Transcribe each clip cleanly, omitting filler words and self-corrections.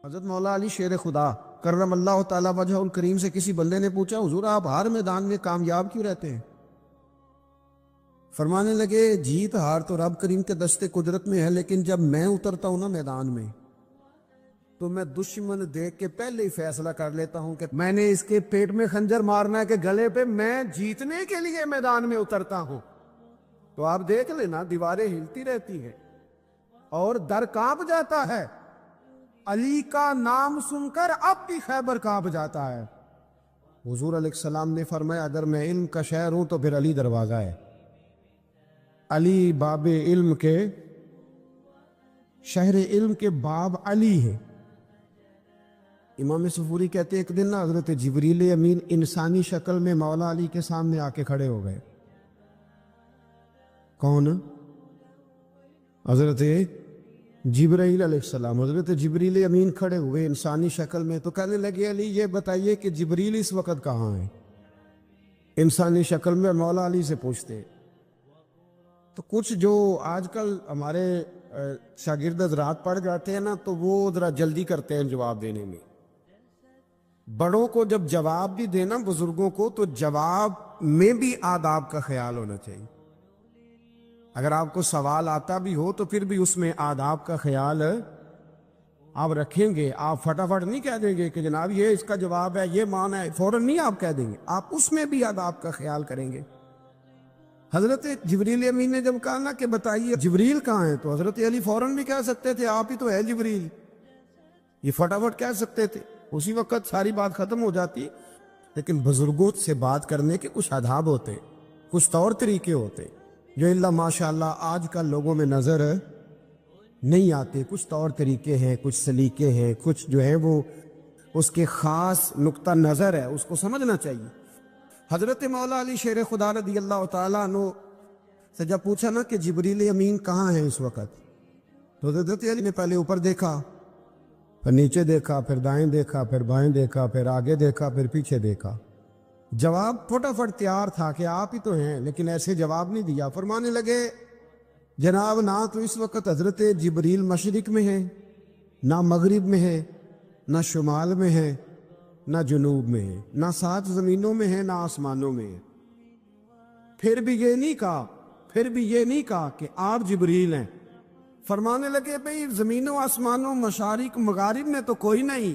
حضرت مولا علی شیر خدا کرم اللہ تعالیٰ وجہ الکریم سے کسی بندے نے پوچھا حضور آپ ہر میدان میں کامیاب کیوں رہتے ہیں؟ فرمانے لگے جیت ہار تو رب کریم کے دستے قدرت میں ہے، لیکن جب میں اترتا ہوں نا میدان میں تو میں دشمن دیکھ کے پہلے ہی فیصلہ کر لیتا ہوں کہ میں نے اس کے پیٹ میں خنجر مارنا ہے کہ گلے پہ، میں جیتنے کے لیے میدان میں اترتا ہوں۔ تو آپ دیکھ لینا دیواریں ہلتی رہتی ہیں اور در کانپ جاتا ہے، علی کا نام سن کر اب بھی خیبر کانپ جاتا ہے۔ حضور علیہ السلام نے فرمایا اگر میں علم کا شہر ہوں تو پھر علی دروازہ ہے، علی باب علم کے، شہر علم کے باب علی ہے۔ امام صفوری کہتے ہیں ایک دن نا حضرت جبریل امین انسانی شکل میں مولا علی کے سامنے آ کے کھڑے ہو گئے۔ کون؟ حضرت جبرائیل علیہ السلام۔ حضرت جبریل امین کھڑے ہوئے انسانی شکل میں، تو کہنے لگے علی یہ بتائیے کہ جبریل اس وقت کہاں ہے؟ انسانی شکل میں مولا علی سے پوچھتے۔ تو کچھ جو آج کل ہمارے شاگرد حضرات پڑھ جاتے ہیں نا تو وہ ذرا جلدی کرتے ہیں جواب دینے میں۔ بڑوں کو جب جواب بھی دینا بزرگوں کو تو جواب میں بھی آداب کا خیال ہونا چاہیے۔ اگر آپ کو سوال آتا بھی ہو تو پھر بھی اس میں آداب کا خیال آپ رکھیں گے۔ آپ فٹافٹ نہیں کہہ دیں گے کہ جناب یہ اس کا جواب ہے، یہ معنی ہے، فوراً نہیں آپ کہہ دیں گے، آپ اس میں بھی آداب کا خیال کریں گے۔ حضرت جبریل امین نے جب کہا نا کہ بتائیے جبریل کہاں ہے، تو حضرت علی فوراً بھی کہہ سکتے تھے آپ ہی تو ہے جبریل، یہ فٹافٹ کہہ سکتے تھے، اسی وقت ساری بات ختم ہو جاتی۔ لیکن بزرگوں سے بات کرنے کے کچھ آداب ہوتے، کچھ طور طریقے ہوتے جو اللہ ماشاءاللہ آج کل لوگوں میں نظر نہیں آتے۔ کچھ طور طریقے ہیں، کچھ سلیقے ہیں، کچھ جو ہے وہ اس کے خاص نقطہ نظر ہے، اس کو سمجھنا چاہیے۔ حضرت مولا علی شیر خدا رضی اللہ تعالیٰ عنہ سے جب پوچھا نا کہ جبریل امین کہاں ہے اس وقت، تو حضرت علی نے پہلے اوپر دیکھا، پھر نیچے دیکھا، پھر دائیں دیکھا، پھر بائیں دیکھا، پھر آگے دیکھا، پھر پیچھے دیکھا۔ جواب فٹافٹ تیار تھا کہ آپ ہی تو ہیں، لیکن ایسے جواب نہیں دیا۔ فرمانے لگے جناب نہ تو اس وقت حضرت جبریل مشرق میں ہے، نہ مغرب میں ہے، نہ شمال میں ہے، نہ جنوب میں ہے، نہ 7 زمینوں میں ہے، نہ آسمانوں میں ہے۔ پھر بھی یہ نہیں کہا کہ آپ جبریل ہیں۔ فرمانے لگے بھئی زمینوں آسمانوں مشارق مغارب میں تو کوئی نہیں،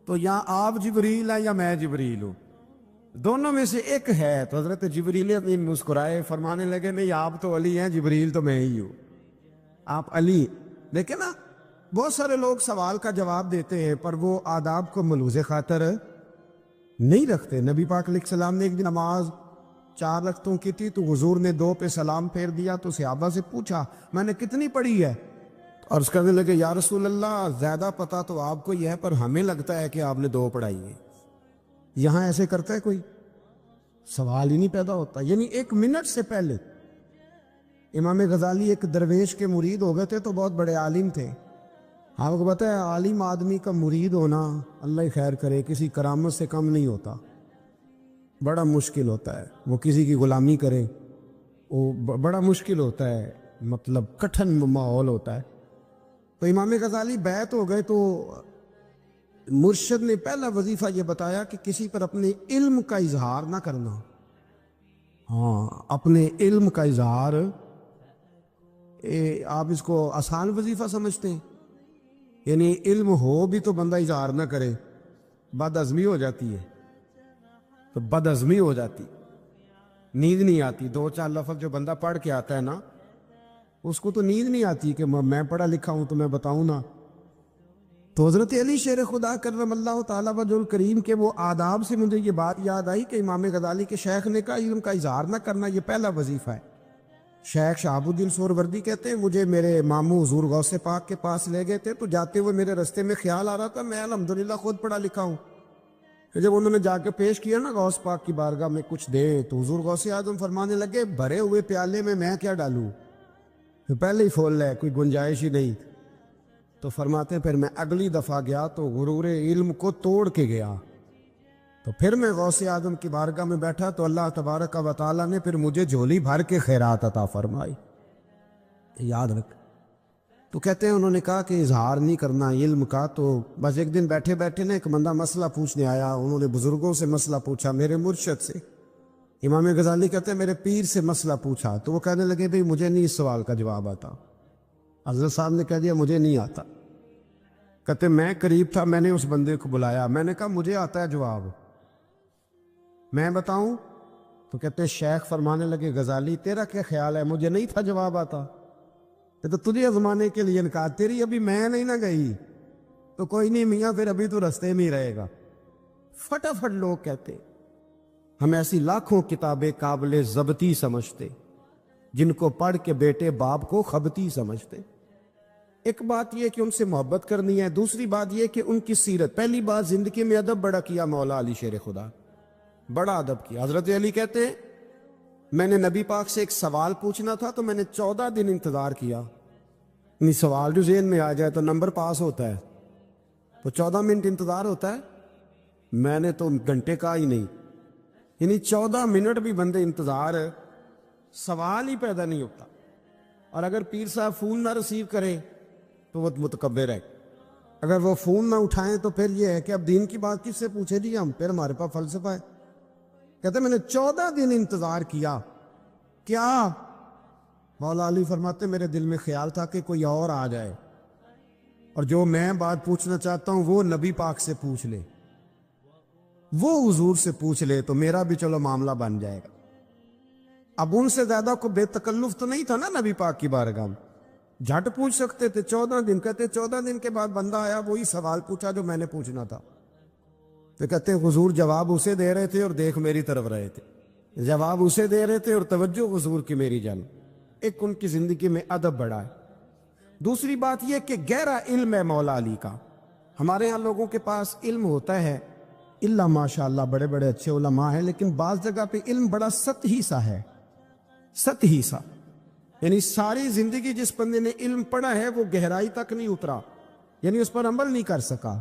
تو یا آپ جبریل ہیں یا میں جبریل ہوں، دونوں میں سے ایک ہے۔ تو حضرت جبریل امین مسکرائے، فرمانے لگے نہیں آپ تو علی ہیں، جبریل تو میں ہی ہوں، آپ علی۔ دیکھیں نا بہت سارے لوگ سوال کا جواب دیتے ہیں پر وہ آداب کو ملحوظ خاطر نہیں رکھتے۔ نبی پاک علیہ السلام نے ایک دن نماز 4 رکعتوں کی تھی تو حضور نے 2 پہ سلام پھیر دیا، تو صحابہ سے پوچھا میں نے کتنی پڑھی ہے؟ اور اس کہنے لگے یا رسول اللہ زیادہ پتہ تو آپ کو یہ ہے پر ہمیں لگتا ہے کہ آپ نے 2 پڑھائی ہیں۔ یہاں ایسے کرتا ہے کوئی؟ سوال ہی نہیں پیدا ہوتا۔ یعنی 1 منٹ سے پہلے امام غزالی ایک درویش کے مرید ہو گئے تھے تو بہت بڑے عالم تھے۔ آپ کو پتہ ہے عالم آدمی کا مرید ہونا اللہ ہی خیر کرے کسی کرامت سے کم نہیں ہوتا، بڑا مشکل ہوتا ہے۔ وہ کسی کی غلامی کرے وہ بڑا مشکل ہوتا ہے، مطلب کٹھن ماحول ہوتا ہے۔ تو امام غزالی بیعت ہو گئے تو مرشد نے پہلا وظیفہ یہ بتایا کہ کسی پر اپنے علم کا اظہار نہ کرنا۔ ہاں اپنے علم کا اظہار، آپ اس کو آسان وظیفہ سمجھتے ہیں؟ یعنی علم ہو بھی تو بندہ اظہار نہ کرے، بد ہضمی ہو جاتی ہے، تو بد ہضمی ہو جاتی، نیند نہیں آتی۔ 2-4 لفظ جو بندہ پڑھ کے آتا ہے نا اس کو تو نیند نہیں آتی کہ میں پڑھا لکھا ہوں تو میں بتاؤں نا۔ تو حضرت علی شیر خدا کرم اللہ تعالیٰ وجہ الکریم کے وہ آداب سے مجھے یہ بات یاد آئی کہ امام غزالی کے شیخ نے کہا علم کا اظہار نہ کرنا یہ پہلا وظیفہ ہے۔ شیخ شہاب الدین سہروردی کہتے ہیں مجھے میرے ماموں حضور غوث پاک کے پاس لے گئے تھے، تو جاتے ہوئے میرے رستے میں خیال آ رہا تھا میں الحمدللہ خود پڑھا لکھا ہوں۔ پھر جب انہوں نے جا کے پیش کیا نا غوث پاک کی بارگاہ میں کچھ دے، تو حضور غوث اعظم فرمانے لگے بھرے ہوئے پیالے میں کیا ڈالوں؟ پہلے ہی فول ہے، کوئی گنجائش ہی نہیں۔ تو فرماتے ہیں پھر میں اگلی دفعہ گیا تو غرور علم کو توڑ کے گیا، تو پھر میں غوث اعظم کی بارگاہ میں بیٹھا تو اللہ تبارک و تعالیٰ نے پھر مجھے جھولی بھر کے خیرات عطا فرمائی۔ یاد رکھ، تو کہتے ہیں انہوں نے کہا کہ اظہار نہیں کرنا علم کا، تو بس ایک دن بیٹھے بیٹھے نا ایک بندہ مسئلہ پوچھنے آیا، انہوں نے بزرگوں سے مسئلہ پوچھا، میرے مرشد سے، امام غزالی کہتے ہیں میرے پیر سے مسئلہ پوچھا، تو وہ کہنے لگے بھئی مجھے نہیں اس سوال کا جواب آتا۔ حضرت صاحب نے کہہ دیا مجھے نہیں آتا۔ کہتے میں قریب تھا، میں نے اس بندے کو بلایا، میں نے کہا مجھے آتا ہے جواب، میں بتاؤں؟ تو کہتے شیخ فرمانے لگے غزالی تیرا کیا خیال ہے، مجھے نہیں تھا جواب آتا، تو تجھے آزمانے کے لیے کہا، تیری ابھی میں نہیں نہ گئی تو کوئی نہیں میاں، پھر ابھی تو رستے میں ہی رہے گا۔ فٹافٹ لوگ کہتے ہم ایسی لاکھوں کتابیں قابل ضبطی سمجھتے جن کو پڑھ کے بیٹے باپ کو خبتی سمجھتے۔ ایک بات یہ کہ ان سے محبت کرنی ہے، دوسری بات یہ کہ ان کی سیرت، پہلی بات زندگی میں ادب بڑا کیا مولا علی شیر خدا، بڑا ادب کیا۔ حضرت علی کہتے ہیں میں نے نبی پاک سے ایک سوال پوچھنا تھا تو میں نے 14 دن انتظار کیا، یعنی سوال جو ذہن میں آ جائے تو نمبر پاس ہوتا ہے، تو 14 منٹ انتظار ہوتا ہے، میں نے تو گھنٹے کا ہی نہیں، یعنی 14 منٹ بھی بندے انتظار، سوال ہی پیدا نہیں ہوتا۔ اور اگر پیر صاحب فون نہ ریسیو کرے تو وہ متکبر ہے، اگر وہ فون نہ اٹھائیں تو پھر یہ ہے کہ اب دین کی بات کس سے پوچھے جی ہم، پھر ہمارے پاس فلسفہ ہے۔ کہتے میں نے 14 دن انتظار کیا، کیا؟ مولا علی فرماتے میرے دل میں خیال تھا کہ کوئی اور آ جائے اور جو میں بات پوچھنا چاہتا ہوں وہ نبی پاک سے پوچھ لے، وہ حضور سے پوچھ لے تو میرا بھی چلو معاملہ بن جائے گا۔ اب ان سے زیادہ کو بے تکلف تو نہیں تھا نا نبی پاک کی بارگاہ میں، جھٹ پوچھ سکتے تھے 14 دن۔ کہتے 14 دن کے بعد بندہ آیا، وہی سوال پوچھا جو میں نے پوچھنا تھا، تو کہتے حضور جواب اسے دے رہے تھے اور دیکھ میری طرف رہے تھے، جواب اسے دے رہے تھے اور توجہ حضور کی میری جان۔ ایک ان کی زندگی میں ادب بڑا ہے۔ دوسری بات یہ کہ گہرا علم ہے مولا علی کا۔ ہمارے ہاں لوگوں کے پاس علم ہوتا ہے، اللہ ماشاءاللہ بڑے بڑے اچھے علماء ہیں، لیکن بعض جگہ پہ علم بڑا سطحی سا ہے، سطحی سا، یعنی ساری زندگی جس بندے نے علم پڑھا ہے وہ گہرائی تک نہیں اترا، یعنی اس پر عمل نہیں کر سکا۔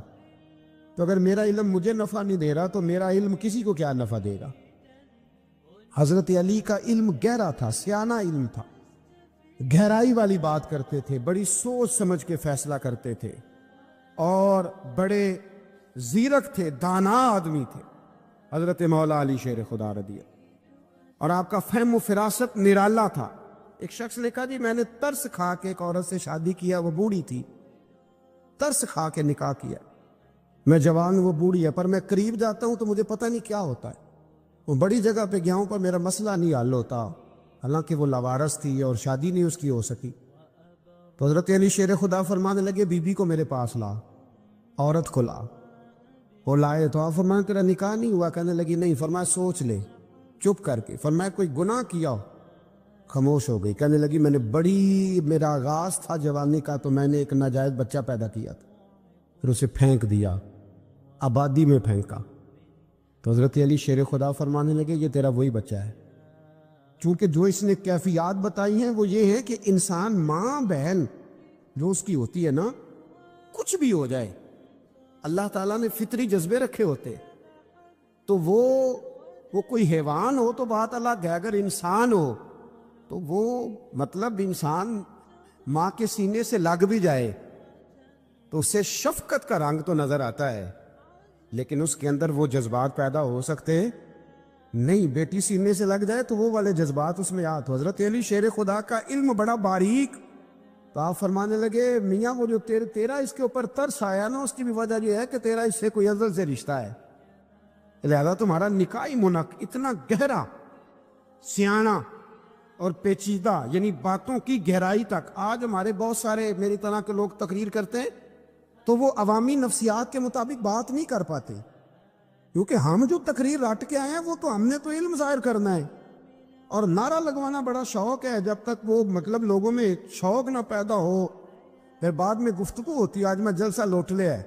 تو اگر میرا علم مجھے نفع نہیں دے رہا تو میرا علم کسی کو کیا نفع دے گا؟ حضرت علی کا علم گہرا تھا، سیانہ علم تھا، گہرائی والی بات کرتے تھے، بڑی سوچ سمجھ کے فیصلہ کرتے تھے، اور بڑے زیرک تھے، دانا آدمی تھے حضرت مولا علی شیر خدا رضی اللہ۔ اور آپ کا فہم و فراست نرالا تھا۔ ایک شخص نے کہا جی میں نے ترس کھا کے ایک عورت سے شادی کیا، وہ بوڑھی تھی، ترس کھا کے نکاح کیا، میں جوان وہ بوڑھی ہے، پر میں قریب جاتا ہوں تو مجھے پتہ نہیں کیا ہوتا ہے، وہ بڑی جگہ پہ گیا ہوں پر میرا مسئلہ نہیں حل ہوتا، حالانکہ وہ لاوارث تھی اور شادی نہیں اس کی ہو سکی۔ تو حضرت علی شیر خدا فرمانے لگے بی بی کو میرے پاس لا، عورت کو لا۔ وہ لائے تو آپ فرمایا تیرا نکاح نہیں ہوا؟ کہنے لگی نہیں۔ فرمایا سوچ لے، چپ کر کے۔ فرمایا کوئی گناہ کیا ہو؟ خاموش ہو گئی۔ کہنے لگی میں نے میرا آغاز تھا جوانی کا تو میں نے ایک ناجائز بچہ پیدا کیا تھا، پھر اسے پھینک دیا، آبادی میں پھینکا۔ تو حضرت علی شیر خدا فرمانے لگے یہ تیرا وہی بچہ ہے، چونکہ جو اس نے کیفیات بتائی ہیں وہ یہ ہے کہ انسان ماں بہن جو اس کی ہوتی ہے نا، کچھ بھی ہو جائے، اللہ تعالیٰ نے فطری جذبے رکھے ہوتے، تو وہ کوئی حیوان ہو تو بات الگ ہے، اگر انسان ہو تو وہ مطلب انسان ماں کے سینے سے لگ بھی جائے تو اس سے شفقت کا رنگ تو نظر آتا ہے، لیکن اس کے اندر وہ جذبات پیدا ہو سکتے نہیں۔ بیٹی سینے سے لگ جائے تو وہ والے جذبات اس میں تو حضرت علی شیر خدا کا علم بڑا باریک۔ تو آپ فرمانے لگے میاں وہ جو تیرا اس کے اوپر ترس آیا نا، اس کی بھی وجہ یہ ہے کہ تیرا اس سے کوئی ازل سے رشتہ ہے، لہذا تمہارا نکاحی منق اتنا گہرا، سیاںہ اور پیچیدہ، یعنی باتوں کی گہرائی تک۔ آج ہمارے بہت سارے میری طرح کے لوگ تقریر کرتے ہیں تو وہ عوامی نفسیات کے مطابق بات نہیں کر پاتے، کیونکہ ہم جو تقریر رٹ کے آئے ہیں وہ تو ہم نے تو علم ظاہر کرنا ہے، اور نعرہ لگوانا بڑا شوق ہے، جب تک وہ مطلب لوگوں میں شوق نہ پیدا ہو پھر بعد میں گفتگو ہوتی ہے آج میں جلسہ لوٹ لیا ہے،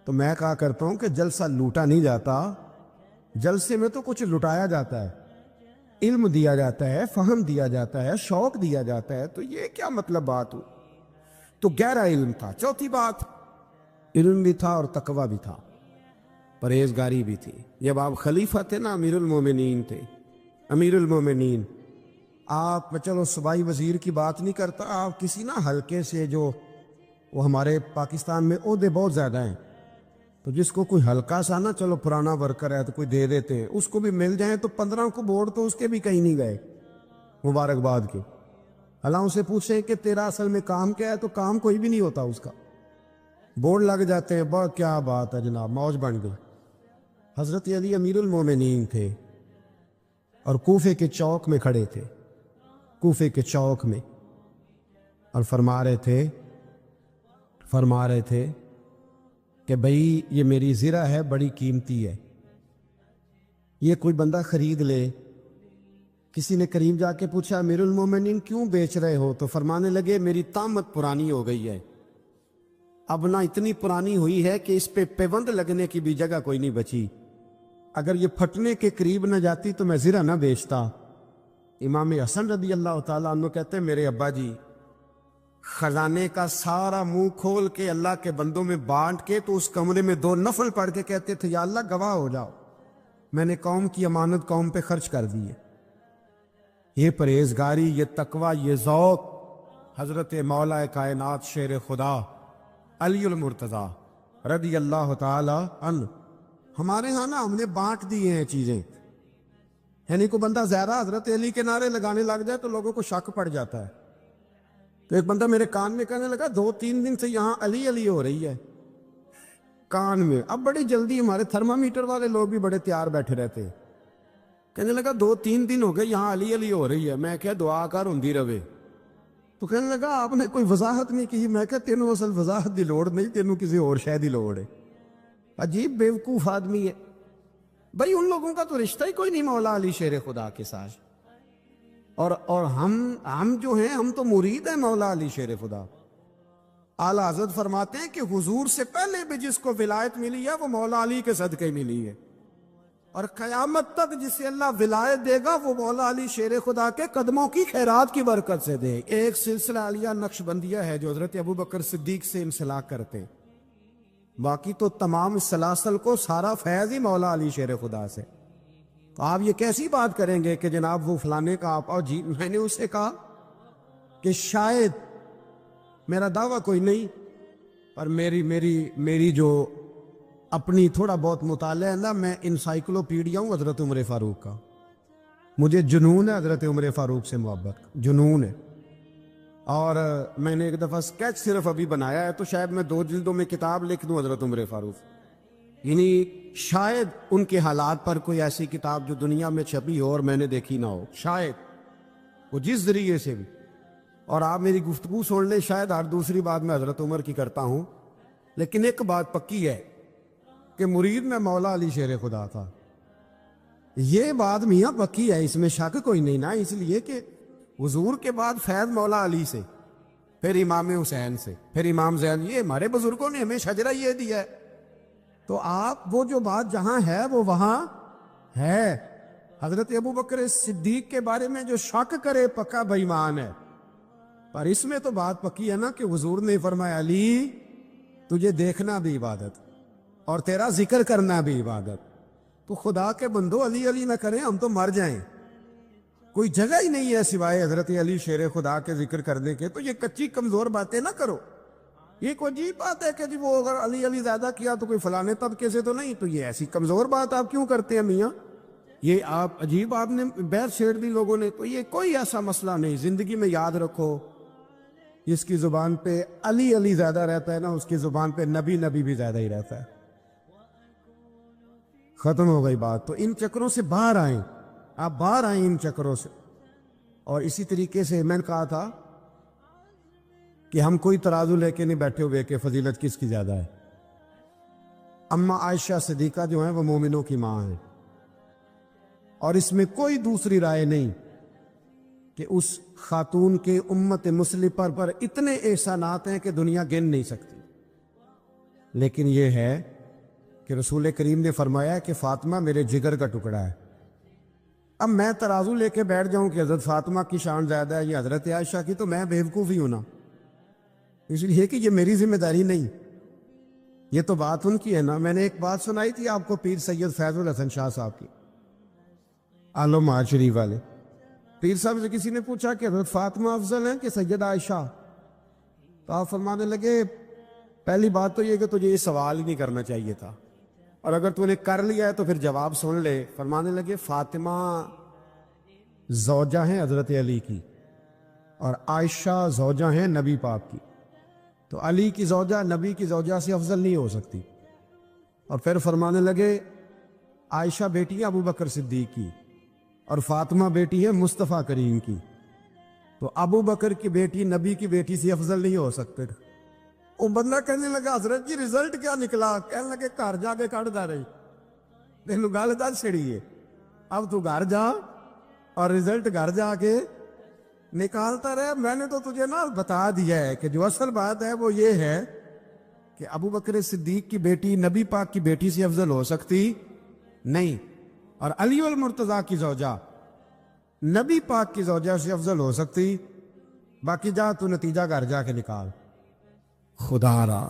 تو میں کہا کرتا ہوں کہ جلسہ لوٹا نہیں جاتا، جلسے میں تو کچھ لٹایا جاتا ہے، علم دیا جاتا ہے، فہم دیا جاتا ہے، شوق دیا جاتا ہے، تو یہ کیا مطلب بات ہو؟ تو گہرا علم تھا۔ چوتھی بات، علم بھی تھا اور تقوی بھی تھا، پرہیزگاری بھی تھی۔ جب آپ خلیفہ تھے نا، امیر المومنین تھے، امیر المومنین، آپ چلو صوبائی وزیر کی بات نہیں کرتا، آپ کسی نا حلقے سے جو وہ ہمارے پاکستان میں عہدے بہت زیادہ ہیں، تو جس کو کوئی ہلکا سا نا چلو پرانا ورکر ہے تو کوئی دے دیتے ہیں، اس کو بھی مل جائیں تو 15 کو ووٹ تو اس کے بھی کہیں نہیں گئے مبارکباد کے۔ اللہ سے پوچھیں کہ تیرا اصل میں کام کیا ہے، تو کام کوئی بھی نہیں ہوتا اس کا، بورڈ لگ جاتے ہیں، بہت کیا بات ہے جناب، موج بن گئی۔ حضرت علی امیر المومنین تھے اور کوفے کے چوک میں کھڑے تھے، کوفے کے چوک میں، اور فرما رہے تھے کہ بھئی یہ میری زرہ ہے، بڑی قیمتی ہے، یہ کوئی بندہ خرید لے۔ کسی نے قریب جا کے پوچھا امیر المومنین کیوں بیچ رہے ہو؟ تو فرمانے لگے میری طامت پرانی ہو گئی ہے، اب نہ اتنی پرانی ہوئی ہے کہ اس پہ پیوند لگنے کی بھی جگہ کوئی نہیں بچی، اگر یہ پھٹنے کے قریب نہ جاتی تو میں زرہ نہ بیچتا۔ امام حسن رضی اللہ تعالیٰ عنہ کہتے ہیں میرے ابا جی خزانے کا سارا منہ کھول کے اللہ کے بندوں میں بانٹ کے تو اس کمرے میں 2 نفل پڑھ کے کہتے تھے یا اللہ گواہ ہو جاؤ، میں نے قوم کی امانت قوم پہ خرچ کر دی ہے۔ یہ پرہیزگاری، یہ تقوی، یہ ذوق حضرت مولا کائنات شیر خدا علی المرتضیٰ رضی اللہ تعالی عنہ ہمارے ہاں نا ہم نے بانٹ دیے ہیں چیزیں، یعنی کوئی بندہ زیادہ حضرت علی کے نعرے لگانے لگ جائے تو لوگوں کو شک پڑ جاتا ہے۔ تو ایک بندہ میرے کان میں کہنے لگا 2-3 دن سے یہاں علی علی ہو رہی ہے کان میں، اب بڑی جلدی ہمارے تھرمامیٹر والے لوگ بھی بڑے تیار بیٹھے رہتے ہیں، کہنے لگا 2-3 دن ہو گئے یہاں علی علی ہو رہی ہے، میں کہا دعا کر ہوندی رہے۔ تو کہنے لگا آپ نے کوئی وضاحت نہیں کی، میں کہا تینوں اصل وضاحت دی لوڑ نہیں، تینوں کسی اور شے دی لوڑ ہے۔ عجیب بیوقوف آدمی ہے بھائی، ان لوگوں کا تو رشتہ ہی کوئی نہیں مولا علی شیر خدا کے ساتھ، اور ہم جو ہیں ہم تو مرید ہیں مولا علی شیر خدا۔ اعلیٰ حضرت فرماتے ہیں کہ حضور سے پہلے بھی جس کو ولایت ملی ہے وہ مولا علی کے صدقے ملی ہے، اور قیامت تک جسے اللہ ولایت دے گا وہ مولا علی شیر خدا کے قدموں کی خیرات کی برکت سے دے۔ ایک سلسلہ علیہ نقشبندیہ ہے جو حضرت ابو بکر صدیق سے انسلاک کرتے ہیں، باقی تو تمام سلاسل کو سارا فیض ہی مولا علی شیر خدا سے۔ تو آپ یہ کیسی بات کریں گے کہ جناب وہ فلانے کا آپ، اور جی میں نے اس سے کہا کہ شاید میرا دعویٰ کوئی نہیں، پر میری جو اپنی تھوڑا بہت مطالعہ ہے نا، میں انسائکلوپیڈیا ہوں حضرت عمر فاروق کا، مجھے جنون ہے حضرت عمر فاروق سے محبت، جنون ہے۔ اور میں نے ایک دفعہ سکیچ صرف ابھی بنایا ہے، تو شاید میں 2 جلدوں میں کتاب لکھ دوں حضرت عمر فاروق، یعنی شاید ان کے حالات پر کوئی ایسی کتاب جو دنیا میں چھپی ہو اور میں نے دیکھی نہ ہو، شاید وہ جس ذریعے سے بھی۔ اور آپ میری گفتگو سن لیں، شاید ہر دوسری بات میں حضرت عمر کی کرتا ہوں، لیکن ایک بات پکی ہے کہ مرید میں مولا علی شیر خدا تھا، یہ بات میاں پکی ہے، اس میں شک کوئی نہیں نا، اس لیے کہ حضور کے بعد فیض مولا علی سے، پھر امام حسین سے، پھر امام زین، یہ ہمارے بزرگوں نے ہمیں شجرہ یہ دیا ہے۔ تو آپ وہ جو بات جہاں ہے وہ وہاں ہے۔ حضرت ابو بکر صدیق کے بارے میں جو شک کرے پکا بے ایمان ہے، پر اس میں تو بات پکی ہے نا کہ حضور نے فرمایا علی تجھے دیکھنا بھی عبادت اور تیرا ذکر کرنا بھی عبادت، تو خدا کے بندو علی علی نہ کریں، ہم تو مر جائیں، کوئی جگہ ہی نہیں ہے سوائے حضرت علی شیر خدا کے ذکر کرنے کے۔ تو یہ کچی کمزور باتیں نہ کرو، یہ کوئی عجیب بات ہے کہ جی وہ اگر علی علی زیادہ کیا تو کوئی فلانے طبقے سے تو نہیں، تو یہ ایسی کمزور بات آپ کیوں کرتے ہیں میاں؟ یہ آپ عجیب، آپ نے بحث چھیڑ دی لوگوں نے، تو یہ کوئی ایسا مسئلہ نہیں۔ زندگی میں یاد رکھو، جس کی زبان پہ علی علی زیادہ رہتا ہے نا، اس کی زبان پہ نبی نبی بھی زیادہ ہی رہتا ہے۔ ختم ہو گئی بات۔ تو ان چکروں سے باہر آئیں، آپ باہر آئیں ان چکروں سے۔ اور اسی طریقے سے میں نے کہا تھا کہ ہم کوئی ترازو لے کے نہیں بیٹھے ہوئے کہ فضیلت کس کی زیادہ ہے۔ اماں عائشہ صدیقہ جو ہیں وہ مومنوں کی ماں ہیں، اور اس میں کوئی دوسری رائے نہیں کہ اس خاتون کے امت مسلمہ پر اتنے احسانات ہیں کہ دنیا گن نہیں سکتی، لیکن یہ ہے کہ رسول کریم نے فرمایا کہ فاطمہ میرے جگر کا ٹکڑا ہے۔ اب میں ترازو لے کے بیٹھ جاؤں کہ حضرت فاطمہ کی شان زیادہ ہے یا حضرت عائشہ کی، تو میں بیوقوف ہی ہوں نا، اس لیے کہ یہ میری ذمہ داری نہیں، یہ تو بات ان کی ہے نا۔ میں نے ایک بات سنائی تھی آپ کو پیر سید فیض الحسن شاہ صاحب کی، عالم شریف والے، پیر صاحب سے کسی نے پوچھا کہ حضرت فاطمہ افضل ہیں کہ سیدہ عائشہ؟ تو آپ فرمانے لگے پہلی بات تو یہ کہ تجھے یہ سوال ہی نہیں کرنا چاہیے تھا، اور اگر تو نے کر لیا ہے تو پھر جواب سن لے۔ فرمانے لگے فاطمہ زوجہ ہیں حضرت علی کی، اور عائشہ زوجہ ہیں نبی پاک کی، تو علی کی زوجہ نبی کی زوجہ سے افضل نہیں ہو سکتی۔ اور پھر فرمانے لگے عائشہ بیٹی ہے ابو بکر صدیق کی، اور فاطمہ بیٹی ہے مصطفیٰ کریم کی، تو ابو بکر کی بیٹی نبی کی بیٹی سے افضل نہیں ہو سکتے۔ وہ بندہ کہنے لگا حضرت جی رزلٹ کیا نکلا؟ کہنے لگے گھر جا کے کٹ دا رہی، تینوں گل دس چھڑی ہے، اب تو گھر جا اور رزلٹ گھر جا کے نکالتا رہے۔ میں نے تو تجھے نا بتا دیا ہے کہ جو اصل بات ہے وہ یہ ہے کہ ابو بکر صدیق کی بیٹی نبی پاک کی بیٹی سے افضل ہو سکتی نہیں، اور علی المرتضیٰ کی زوجہ نبی پاک کی زوجہ سے افضل ہو سکتی۔ باقی جا تو نتیجہ گھر جا کے نکال۔ خدا را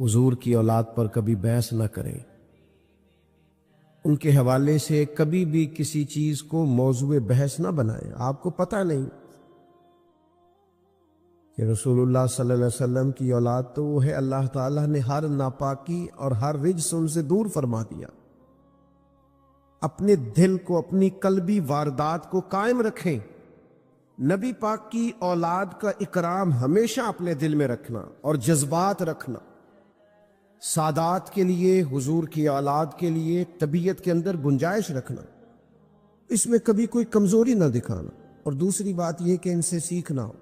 حضور کی اولاد پر کبھی بحث نہ کریں، ان کے حوالے سے کبھی بھی کسی چیز کو موضوع بحث نہ بنائیں۔ آپ کو پتہ نہیں کہ رسول اللہ صلی اللہ علیہ وسلم کی اولاد تو وہ ہے اللہ تعالیٰ نے ہر ناپاکی اور ہر رجس ان سے دور فرما دیا۔ اپنے دل کو، اپنی قلبی واردات کو قائم رکھیں۔ نبی پاک کی اولاد کا اکرام ہمیشہ اپنے دل میں رکھنا اور جذبات رکھنا، سادات کے لیے، حضور کی اولاد کے لیے طبیعت کے اندر گنجائش رکھنا، اس میں کبھی کوئی کمزوری نہ دکھانا، اور دوسری بات یہ کہ ان سے سیکھنا ہو۔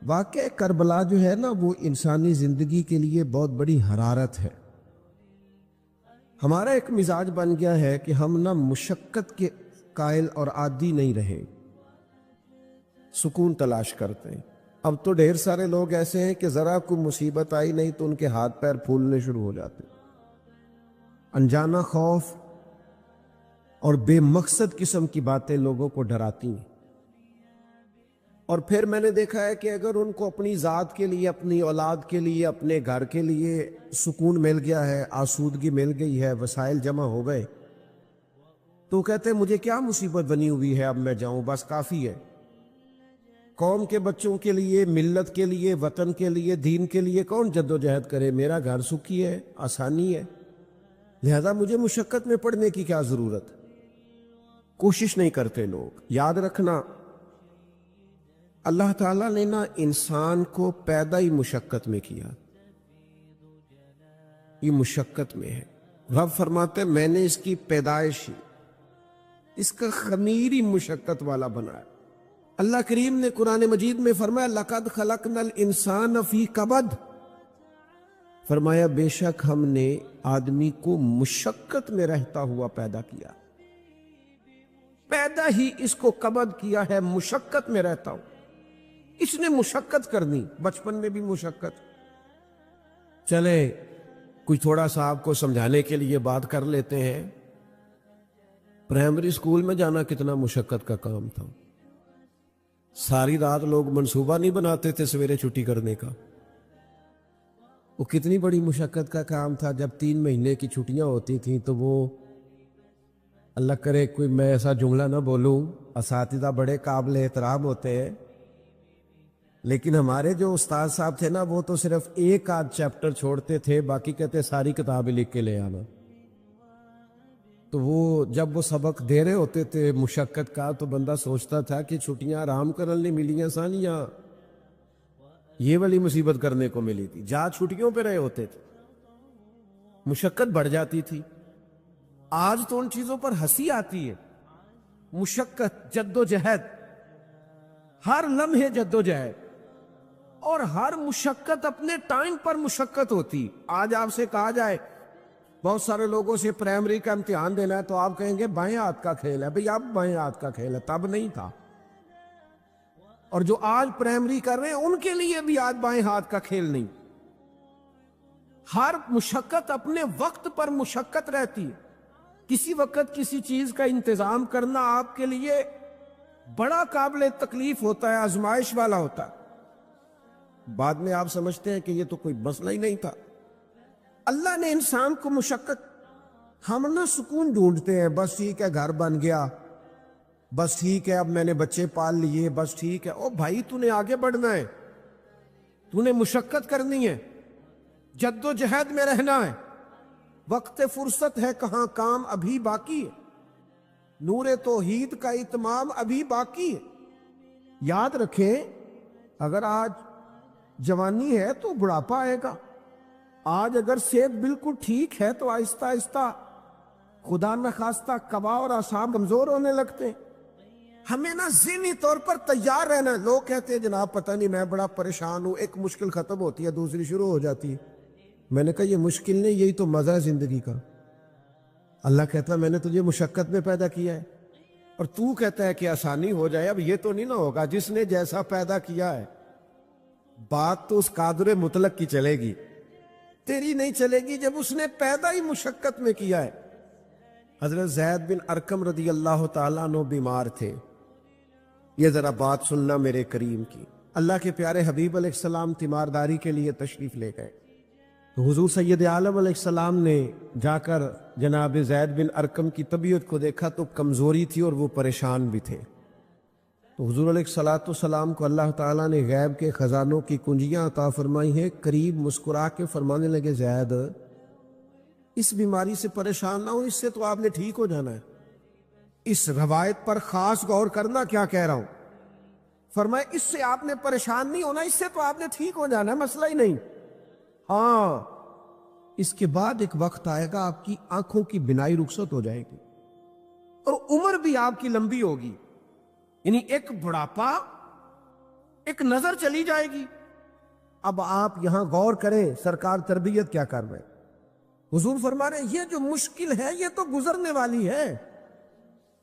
واقعہ کربلا جو ہے نا وہ انسانی زندگی کے لیے بہت بڑی حرارت ہے۔ ہمارا ایک مزاج بن گیا ہے کہ ہم نہ مشقت کے قائل اور عادی نہیں رہے، سکون تلاش کرتے ہیں۔ اب تو ڈھیر سارے لوگ ایسے ہیں کہ ذرا کوئی مصیبت آئی نہیں تو ان کے ہاتھ پیر پھولنے شروع ہو جاتے، انجانہ خوف اور بے مقصد قسم کی باتیں لوگوں کو ڈراتی ہیں۔ اور پھر میں نے دیکھا ہے کہ اگر ان کو اپنی ذات کے لیے، اپنی اولاد کے لیے، اپنے گھر کے لیے سکون مل گیا ہے، آسودگی مل گئی ہے، وسائل جمع ہو گئے، تو کہتے ہیں مجھے کیا مصیبت بنی ہوئی ہے، اب میں جاؤں، بس کافی ہے۔ قوم کے بچوں کے لیے، ملت کے لیے، وطن کے لیے، دین کے لیے کون جد و جہد کرے؟ میرا گھر سکھی ہے، آسانی ہے، لہذا مجھے مشقت میں پڑنے کی کیا ضرورت؟ کوشش نہیں کرتے لوگ۔ یاد رکھنا اللہ تعالیٰ نے نا انسان کو پیدا ہی مشقت میں کیا، یہ مشقت میں ہے۔ رب فرماتے میں نے اس کی پیدائش ہی، اس کا خمیر ہی مشقت والا بنایا۔ اللہ کریم نے قرآن مجید میں فرمایا لَقَدْ خَلَقْنَا الْإِنسَانَ فِي كَبَدٍ، فرمایا بے شک ہم نے آدمی کو مشقت میں رہتا ہوا پیدا کیا، پیدا ہی اس کو کبد کیا ہے، مشقت میں رہتا ہوں۔ اس نے مشقت کرنی، بچپن میں بھی مشقت۔ چلے کچھ تھوڑا سا آپ کو سمجھانے کے لیے بات کر لیتے ہیں۔ پرائمری سکول میں جانا کتنا مشقت کا کام تھا، ساری رات لوگ منصوبہ نہیں بناتے تھے سویرے چھٹی کرنے کا، وہ کتنی بڑی مشقت کا کام تھا۔ جب 3 مہینے کی چھٹیاں ہوتی تھیں تو وہ، اللہ کرے کوئی میں ایسا جملہ نہ بولوں، اساتذہ بڑے قابل احترام ہوتے ہیں، لیکن ہمارے جو استاد صاحب تھے نا وہ تو صرف ایک آدھ چیپٹر چھوڑتے تھے، باقی کہتے ساری کتابیں لکھ کے لے آنا۔ تو وہ جب وہ سبق دے رہے ہوتے تھے مشقت کا تو بندہ سوچتا تھا کہ چھٹیاں آرام کرنے ملیاں سانیاں، یہ والی مصیبت کرنے کو ملی تھی، جہاں چھٹیوں پہ رہے ہوتے تھے مشقت بڑھ جاتی تھی۔ آج تو ان چیزوں پر ہنسی آتی ہے، مشقت، جد و جہد، ہر لمحے جد و جہد، اور ہر مشقت اپنے ٹائم پر مشقت ہوتی۔ آج آپ سے کہا جائے بہت سارے لوگوں سے پرائمری کا امتحان دینا ہے تو آپ کہیں گے بائیں ہاتھ کا کھیل ہے، بھئی اب بائیں ہاتھ کا کھیل ہے، تب نہیں تھا۔ اور جو آج پرائمری کر رہے ہیں ان کے لیے بھی آج بائیں ہاتھ کا کھیل نہیں۔ ہر مشقت اپنے وقت پر مشقت رہتی ہے۔ کسی وقت کسی چیز کا انتظام کرنا آپ کے لیے بڑا قابل تکلیف ہوتا ہے، آزمائش والا ہوتا ہے، بعد میں آپ سمجھتے ہیں کہ یہ تو کوئی مسئلہ ہی نہیں تھا۔ اللہ نے انسان کو مشقت، ہم نہ سکون ڈھونڈتے ہیں، بس ٹھیک ہے گھر بن گیا، بس ٹھیک ہے اب میں نے بچے پال لیے، بس ٹھیک ہے۔ او بھائی تو نے آگے بڑھنا ہے، تو نے مشقت کرنی ہے، جد و جہد میں رہنا ہے، وقت فرصت ہے کہاں، کام ابھی باقی ہے، نور توحید کا اتمام ابھی باقی ہے۔ یاد رکھیں اگر آج جوانی ہے تو بڑھاپا آئے گا، آج اگر صحت بالکل ٹھیک ہے تو آہستہ آہستہ خدا نخواستہ قبا اور اعصاب کمزور ہونے لگتے ہیں۔ ہمیں نا ذہنی طور پر تیار رہنا ہے۔ لوگ کہتے ہیں جناب پتہ نہیں میں بڑا پریشان ہوں، ایک مشکل ختم ہوتی ہے دوسری شروع ہو جاتی ہے۔ میں نے کہا یہ مشکل نہیں، یہی تو مزہ ہے زندگی کا۔ اللہ کہتا ہے میں نے تجھے مشقت میں پیدا کیا ہے، اور تو کہتا ہے کہ آسانی ہو جائے۔ اب یہ تو نہیں نہ ہوگا، جس نے جیسا پیدا کیا ہے بات تو اس قادر مطلق کی چلے گی، تیری نہیں چلے گی جب اس نے پیدا ہی مشقت میں کیا ہے۔ حضرت زید بن ارقم رضی اللہ تعالیٰ عنہ بیمار تھے۔ یہ ذرا بات سننا میرے کریم کی۔ اللہ کے پیارے حبیب علیہ السلام تیمارداری کے لیے تشریف لے گئے تو حضور سید عالم علیہ السلام نے جا کر جناب زید بن ارقم کی طبیعت کو دیکھا تو کمزوری تھی اور وہ پریشان بھی تھے۔ تو حضور علیہ السلام کو اللہ تعالیٰ نے غیب کے خزانوں کی کنجیاں عطا فرمائی ہیں۔ قریب مسکرا کے فرمانے لگے زید اس بیماری سے پریشان نہ ہو، اس سے تو آپ نے ٹھیک ہو جانا ہے۔ اس روایت پر خاص غور کرنا کیا کہہ رہا ہوں۔ فرمایا اس سے آپ نے پریشان نہیں ہونا، اس سے تو آپ نے ٹھیک ہو جانا ہے، مسئلہ ہی نہیں۔ ہاں اس کے بعد ایک وقت آئے گا آپ کی آنکھوں کی بینائی رخصت ہو جائے گی اور عمر بھی آپ کی لمبی ہوگی، یعنی ایک بڑھاپا، ایک نظر چلی جائے گی۔ اب آپ یہاں غور کریں سرکار تربیت کیا کر رہے ہیں۔ حضور فرما رہے ہیں یہ جو مشکل ہے یہ تو گزرنے والی ہے،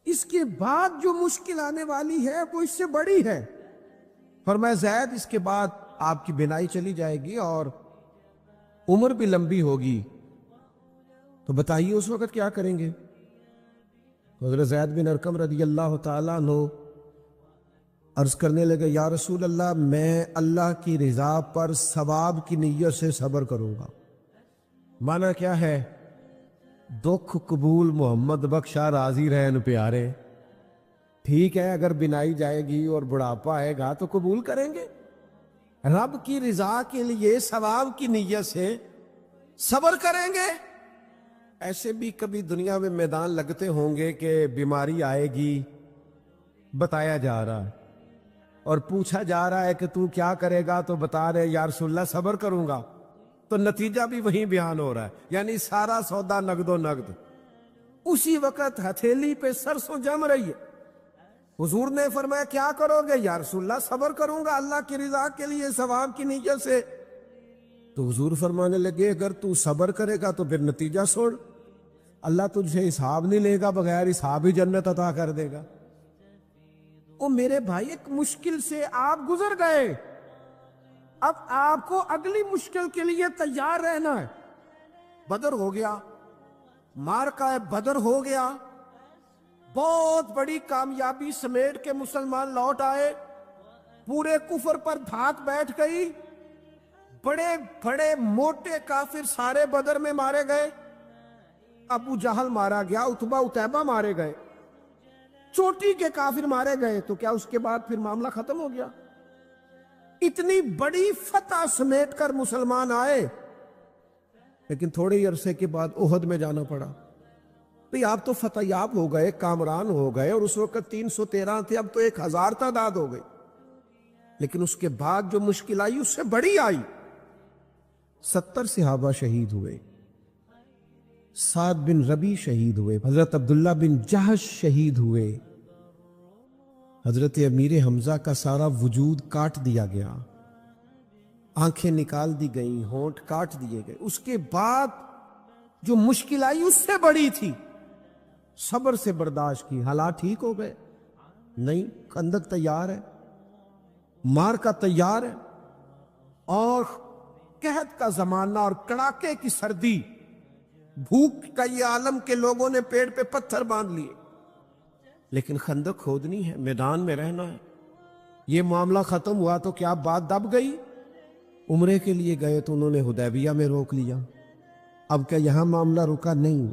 اس کے بعد جو مشکل آنے والی ہے وہ اس سے بڑی ہے۔ فرمایا زید اس کے بعد آپ کی بینائی چلی جائے گی اور عمر بھی لمبی ہوگی، تو بتائیے اس وقت کیا کریں گے۔ حضرت زید بن ارقم رضی اللہ تعالیٰ عنہ عرض کرنے لگے یا رسول اللہ میں اللہ کی رضا پر ثواب کی نیت سے صبر کروں گا۔ معنی کیا ہے؟ دکھ قبول محمد بخشا راضی رہن پیارے۔ ٹھیک ہے اگر بینائی جائے گی اور بڑھاپا آئے گا تو قبول کریں گے، رب کی رضا کے لیے ثواب کی نیت سے صبر کریں گے۔ ایسے بھی کبھی دنیا میں میدان لگتے ہوں گے کہ بیماری آئے گی، بتایا جا رہا ہے اور پوچھا جا رہا ہے کہ تو کیا کرے گا، تو بتا رہے یا رسول اللہ صبر کروں گا، تو نتیجہ بھی وہیں بیان ہو رہا ہے، یعنی سارا سودا نقد و نقد۔ اسی وقت ہتھیلی پہ سرسوں جم رہی ہے۔ حضور نے فرمایا کیا کرو گے؟ یا رسول اللہ صبر کروں گا اللہ کی رضا کے لیے ثواب کی نیت سے۔ تو حضور فرمانے لگے اگر تو صبر کرے گا تو پھر نتیجہ سن، اللہ تجھ سے حساب نہیں لے گا، بغیر حساب ہی جنت عطا کر دے گا۔ او میرے بھائی ایک مشکل سے آپ گزر گئے، اب آپ کو اگلی مشکل کے لیے تیار رہنا ہے۔ بدر ہو گیا، معرکہ بدر ہو گیا، بہت بڑی کامیابی سمیٹ کے مسلمان لوٹ آئے، پورے کفر پر دھاک بیٹھ گئی، بڑے بڑے موٹے کافر سارے بدر میں مارے گئے، ابو جہل مارا گیا، عتبہ عتیبہ مارے گئے، چوٹی کے کافر مارے گئے، تو کیا اس کے بعد پھر معاملہ ختم ہو گیا؟ اتنی بڑی فتح سمیٹ کر مسلمان آئے، لیکن تھوڑے ہی عرصے کے بعد احد میں جانا پڑا۔ بھئی آپ تو فتح یاب ہو گئے، کامران ہو گئے، اور اس وقت 313 تھے، اب تو 1000 تعداد ہو گئی، لیکن اس کے بعد جو مشکل آئی اس سے بڑی آئی۔ 70 صحابہ شہید ہوئے، سعد بن ربی شہید ہوئے، حضرت عبداللہ بن جہش شہید ہوئے، حضرت امیر حمزہ کا سارا وجود کاٹ دیا گیا، آنکھیں نکال دی گئیں، ہونٹ کاٹ دیے گئے۔ اس کے بعد جو مشکل آئی اس سے بڑی تھی، صبر سے برداشت کی، حالات ٹھیک ہو گئے، نہیں خندق تیار ہے، معرکہ تیار ہے، اور قحط کا زمانہ اور کڑاکے کی سردی، بھوک کا یہ عالم کے لوگوں نے پیڑ پہ پتھر باندھ لیے، لیکن خندق کھودنی ہے، میدان میں رہنا ہے۔ یہ معاملہ ختم ہوا تو کیا بات دب گئی؟ عمرے کے لیے گئے تو انہوں نے حدیبیہ میں روک لیا، اب کیا یہاں معاملہ رکا؟ نہیں،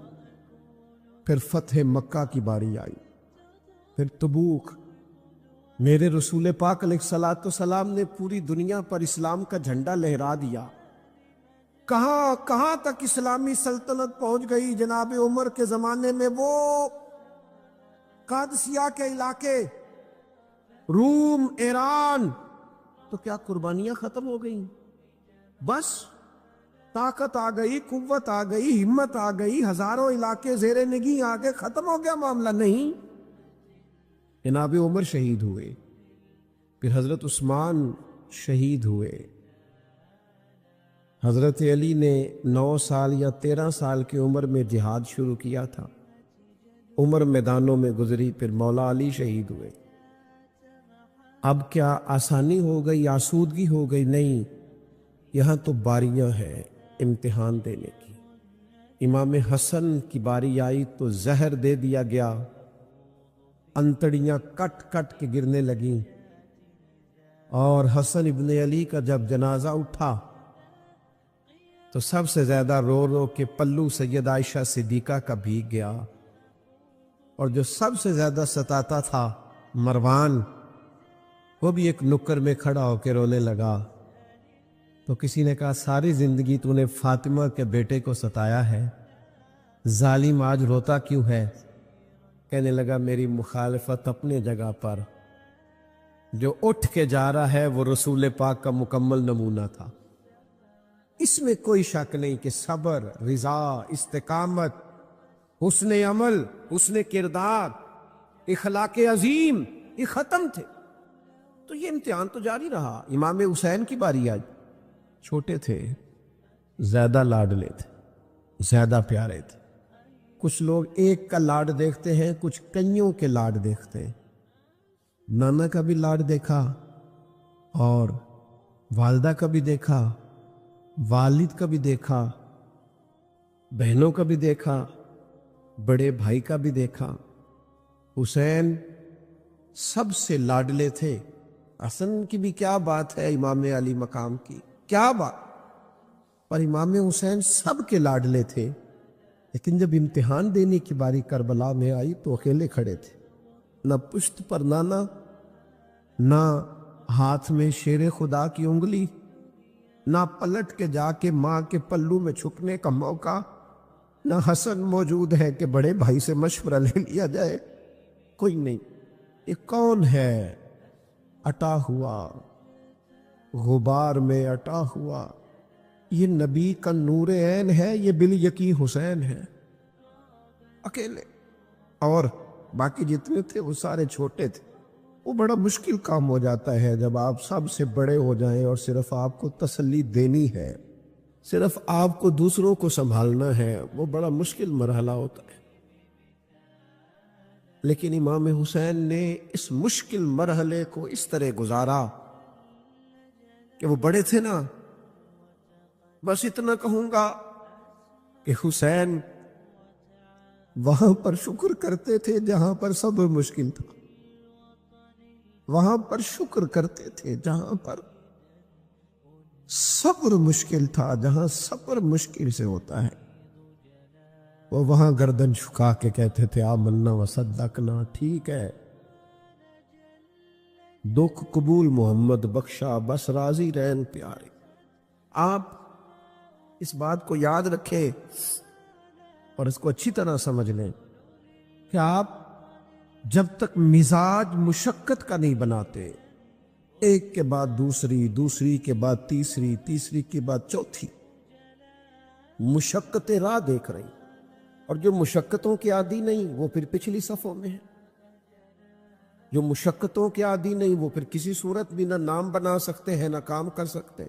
پھر فتح مکہ کی باری آئی، پھر تبوک، میرے رسول پاک علیہ السلام نے پوری دنیا پر اسلام کا جھنڈا لہرا دیا. کہاں کہاں تک اسلامی سلطنت پہنچ گئی. جناب عمر کے زمانے میں وہ قادسیہ کے علاقے، روم، ایران، تو کیا قربانیاں ختم ہو گئیں؟ بس طاقت آ گئی، قوت آ گئی، ہمت آ گئی، ہزاروں علاقے زیر نگیں آ گئے، ختم ہو گیا معاملہ. نہیں، جناب عمر شہید ہوئے، پھر حضرت عثمان شہید ہوئے. حضرت علی نے 9 سال یا 13 سال کی عمر میں جہاد شروع کیا تھا. عمر میدانوں میں گزری، پھر مولا علی شہید ہوئے. اب کیا آسانی ہو گئی، آسودگی ہو گئی؟ نہیں، یہاں تو باریاں ہیں امتحان دینے کی. امام حسن کی باری آئی تو زہر دے دیا گیا، انتڑیاں کٹ کٹ کے گرنے لگیں. اور حسن ابن علی کا جب جنازہ اٹھا تو سب سے زیادہ رو رو کے پلو سید عائشہ صدیقہ کا بھیگ گیا. اور جو سب سے زیادہ ستاتا تھا مروان، وہ بھی ایک نکر میں کھڑا ہو کے رونے لگا. تو کسی نے کہا ساری زندگی تو نے فاطمہ کے بیٹے کو ستایا ہے، ظالم آج روتا کیوں ہے؟ کہنے لگا میری مخالفت اپنے جگہ پر، جو اٹھ کے جا رہا ہے وہ رسول پاک کا مکمل نمونہ تھا. اس میں کوئی شک نہیں کہ صبر، رضا، استقامت، حسن عمل، حسن کردار، اخلاق عظیم، یہ ختم تھے. تو یہ امتحان تو جاری رہا. امام حسین کی باری آئی. چھوٹے تھے، زیادہ لاڈلے تھے، زیادہ پیارے تھے. کچھ لوگ ایک کا لاڈ دیکھتے ہیں، کچھ کئیوں کے لاڈ دیکھتے ہیں. نانا کا بھی لاڈ دیکھا، اور والدہ کا بھی دیکھا، والد کا بھی دیکھا، بہنوں کا بھی دیکھا، بڑے بھائی کا بھی دیکھا. حسین سب سے لاڈلے تھے. حسن کی بھی کیا بات ہے، امام علی مقام کی کیا بات، پر امام حسین سب کے لاڈلے تھے. لیکن جب امتحان دینے کی باری کربلا میں آئی تو اکیلے کھڑے تھے. نہ پشت پر نانا، نہ ہاتھ میں شیر خدا کی انگلی، نہ پلٹ کے جا کے ماں کے پلو میں چھپنے کا موقع، نہ حسن موجود ہے کہ بڑے بھائی سے مشورہ لے لیا جائے. کوئی نہیں. یہ کون ہے اٹا ہوا، غبار میں اٹا ہوا؟ یہ نبی کا نور عین ہے، یہ بالیقین حسین ہے اکیلے. اور باقی جتنے تھے وہ سارے چھوٹے تھے. وہ بڑا مشکل کام ہو جاتا ہے جب آپ سب سے بڑے ہو جائیں اور صرف آپ کو تسلی دینی ہے، صرف آپ کو دوسروں کو سنبھالنا ہے. وہ بڑا مشکل مرحلہ ہوتا ہے. لیکن امام حسین نے اس مشکل مرحلے کو اس طرح گزارا کہ وہ بڑے تھے نا. بس اتنا کہوں گا کہ حسین وہاں پر شکر کرتے تھے جہاں پر صبر مشکل تھا، وہاں پر شکر کرتے تھے جہاں پر صبر مشکل تھا. جہاں صبر مشکل سے ہوتا ہے وہ وہاں گردن جھکا کے کہتے تھے آمنا وصدقنا. ٹھیک ہے، دکھ قبول محمد بخشا، بس راضی رہن پیارے. آپ اس بات کو یاد رکھیں اور اس کو اچھی طرح سمجھ لیں کہ آپ جب تک مزاج مشقت کا نہیں بناتے، ایک کے بعد دوسری، دوسری کے بعد تیسری، تیسری کے بعد چوتھی مشقتیں راہ دیکھ رہی، اور جو مشقتوں کے عادی نہیں وہ پھر پچھلی صفوں میں ہے. جو مشقتوں کے عادی نہیں وہ پھر کسی صورت بھی نہ نام بنا سکتے ہیں نہ کام کر سکتے.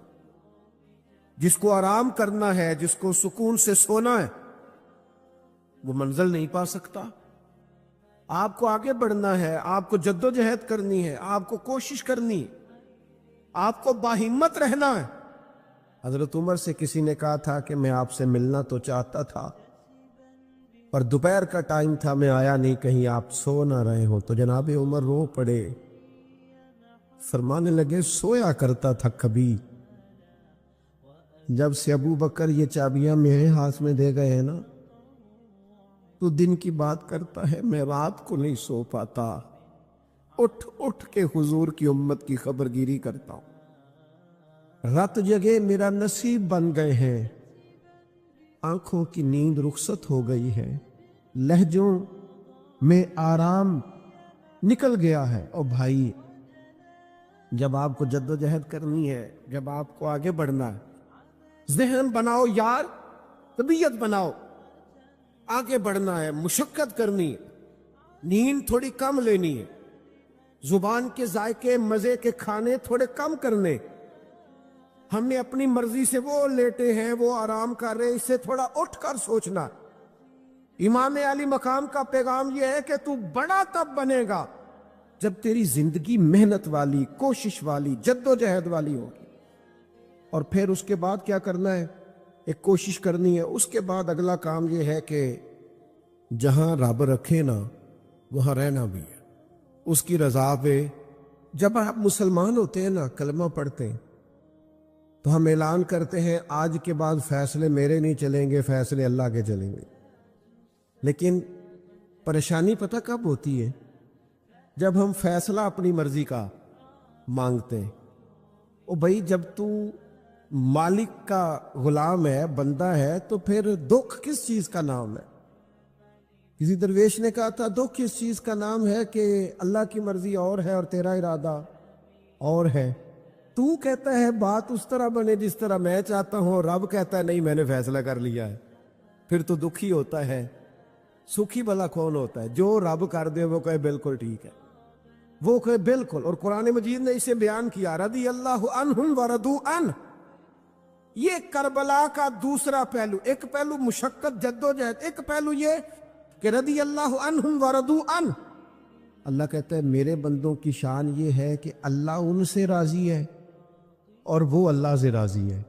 جس کو آرام کرنا ہے، جس کو سکون سے سونا ہے، وہ منزل نہیں پا سکتا. آپ کو آگے بڑھنا ہے، آپ کو جد و جہد کرنی ہے، آپ کو کوشش کرنی ہے، آپ کو باہمت رہنا ہے. حضرت عمر سے کسی نے کہا تھا کہ میں آپ سے ملنا تو چاہتا تھا پر دوپہر کا ٹائم تھا، میں آیا نہیں، کہیں آپ سو نہ رہے ہو. تو جناب عمر رو پڑے، فرمانے لگے سویا کرتا تھا کبھی. جب سے ابو بکر یہ چابیاں میرے ہاتھ میں دے گئے ہیں نا، تو دن کی بات کرتا ہے، میں رات کو نہیں سو پاتا. اٹھ اٹھ کے حضور کی امت کی خبر گیری کرتا ہوں۔ رت جگہ میرا نصیب بن گئے ہیں، آنکھوں کی نیند رخصت ہو گئی ہے، لہجوں میں آرام نکل گیا ہے۔ اور بھائی، جب آپ کو جد و جہد کرنی ہے، جب آپ کو آگے بڑھنا ہے، ذہن بناؤ یار، طبیعت بناؤ، آگے بڑھنا ہے، مشقت کرنی ہے، نیند تھوڑی کم لینی ہے، زبان کے ذائقے مزے کے کھانے تھوڑے کم کرنے۔ ہم نے اپنی مرضی سے وہ لیٹے ہیں، وہ آرام کر رہے، اس سے تھوڑا اٹھ کر سوچنا۔ امام علی مقام کا پیغام یہ ہے کہ تو بڑا تب بنے گا جب تیری زندگی محنت والی، کوشش والی، جد و جہد والی ہوگی۔ اور پھر اس کے بعد کیا کرنا ہے؟ ایک کوشش کرنی ہے۔ اس کے بعد اگلا کام یہ ہے کہ جہاں رب رکھے نا وہاں رہنا بھی ہے، اس کی رضا پہ۔ جب آپ مسلمان ہوتے ہیں نا، کلمہ پڑھتے ہیں، تو ہم اعلان کرتے ہیں آج کے بعد فیصلے میرے نہیں چلیں گے، فیصلے اللہ کے چلیں گے۔ لیکن پریشانی پتہ کب ہوتی ہے؟ جب ہم فیصلہ اپنی مرضی کا مانگتے ہیں۔ او بھائی، جب تو مالک کا غلام ہے، بندہ ہے، تو پھر دکھ کس چیز کا نام ہے؟ کسی درویش نے کہا تھا دکھ اس چیز کا نام ہے کہ اللہ کی مرضی اور ہے اور تیرا ارادہ اور ہے۔ تو کہتا ہے بات اس طرح بنے جس طرح میں چاہتا ہوں، اور رب کہتا ہے نہیں، میں نے فیصلہ کر لیا ہے۔ پھر تو دکھی ہوتا ہے۔ سکھی بھلا کون ہوتا ہے؟ جو رب کر دے وہ کہے بالکل ٹھیک ہے، وہ کہے بالکل۔ اور قرآن مجید نے اسے بیان کیا، رضی اللہ عنہم ورضوا عنہ۔ یہ کربلا کا دوسرا پہلو۔ ایک پہلو مشقت، جد و جہد، ایک پہلو یہ کہ رضی اللہ عنہم ورضوا عنہ۔ اللہ کہتا ہے میرے بندوں کی شان یہ ہے کہ اللہ ان سے راضی ہے اور وہ اللہ سے راضی ہے۔